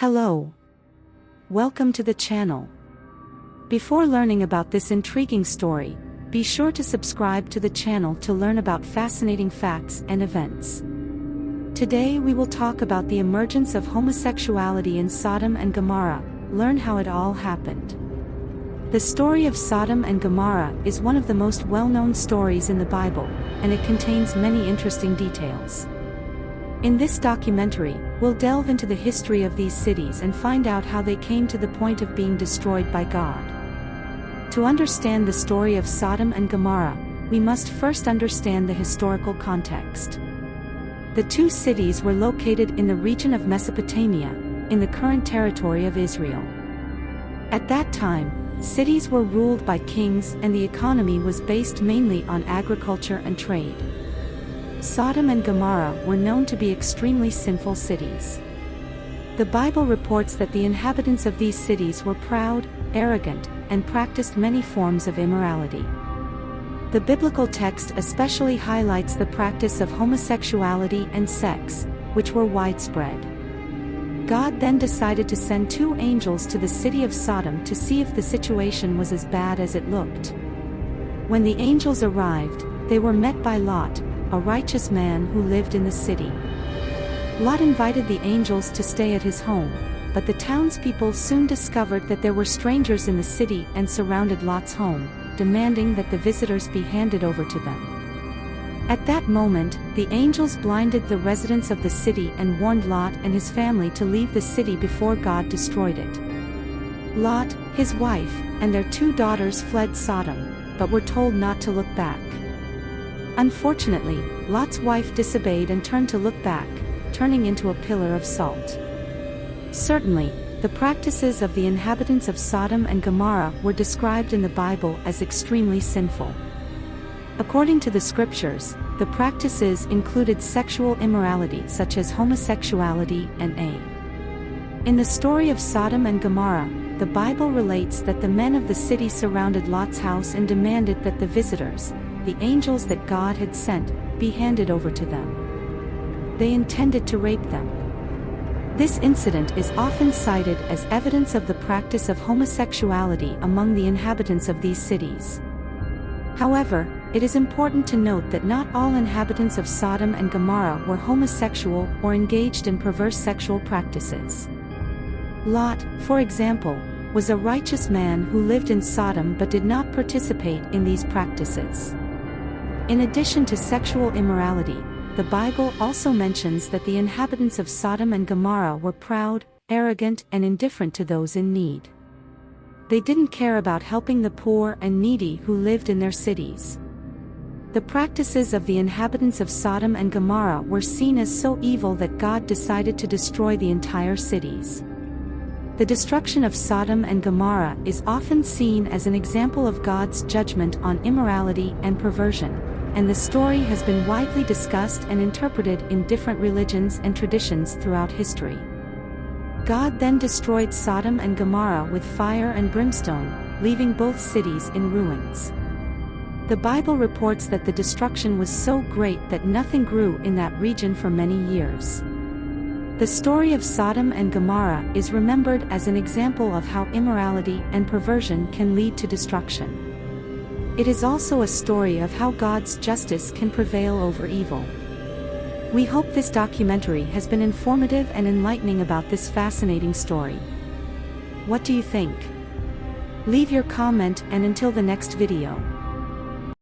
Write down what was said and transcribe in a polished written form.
Hello. Welcome to the channel. Before learning about this intriguing story, be sure to subscribe to the channel to learn about fascinating facts and events. Today we will talk about the emergence of homosexuality in Sodom and Gomorrah, learn how it all happened. The story of Sodom and Gomorrah is one of the most well-known stories in the Bible, and it contains many interesting details. In this documentary, we'll delve into the history of these cities and find out how they came to the point of being destroyed by God. To understand the story of Sodom and Gomorrah, we must first understand the historical context. The two cities were located in the region of Mesopotamia, in the current territory of Israel. At that time, cities were ruled by kings and the economy was based mainly on agriculture and trade. Sodom and Gomorrah were known to be extremely sinful cities. The Bible reports that the inhabitants of these cities were proud, arrogant, and practiced many forms of immorality. The biblical text especially highlights the practice of homosexuality and sex, which were widespread. God then decided to send two angels to the city of Sodom to see if the situation was as bad as it looked. When the angels arrived, they were met by Lot, a righteous man who lived in the city. Lot invited the angels to stay at his home, but the townspeople soon discovered that there were strangers in the city and surrounded Lot's home, demanding that the visitors be handed over to them. At that moment, the angels blinded the residents of the city and warned Lot and his family to leave the city before God destroyed it. Lot, his wife, and their two daughters fled Sodom, but were told not to look back. Unfortunately, Lot's wife disobeyed and turned to look back, turning into a pillar of salt. Certainly, the practices of the inhabitants of Sodom and Gomorrah were described in the Bible as extremely sinful. According to the scriptures, the practices included sexual immorality such as homosexuality and In the story of Sodom and Gomorrah, the Bible relates that the men of the city surrounded Lot's house and demanded that the visitors, the angels that God had sent, be handed over to them. They intended to rape them. This incident is often cited as evidence of the practice of homosexuality among the inhabitants of these cities. However, it is important to note that not all inhabitants of Sodom and Gomorrah were homosexual or engaged in perverse sexual practices. Lot, for example, was a righteous man who lived in Sodom but did not participate in these practices. In addition to sexual immorality, the Bible also mentions that the inhabitants of Sodom and Gomorrah were proud, arrogant, and indifferent to those in need. They didn't care about helping the poor and needy who lived in their cities. The practices of the inhabitants of Sodom and Gomorrah were seen as so evil that God decided to destroy the entire cities. The destruction of Sodom and Gomorrah is often seen as an example of God's judgment on immorality and perversion, and the story has been widely discussed and interpreted in different religions and traditions throughout history. God then destroyed Sodom and Gomorrah with fire and brimstone, leaving both cities in ruins. The Bible reports that the destruction was so great that nothing grew in that region for many years. The story of Sodom and Gomorrah is remembered as an example of how immorality and perversion can lead to destruction. It is also a story of how God's justice can prevail over evil. We hope this documentary has been informative and enlightening about this fascinating story. What do you think? Leave your comment, and until the next video.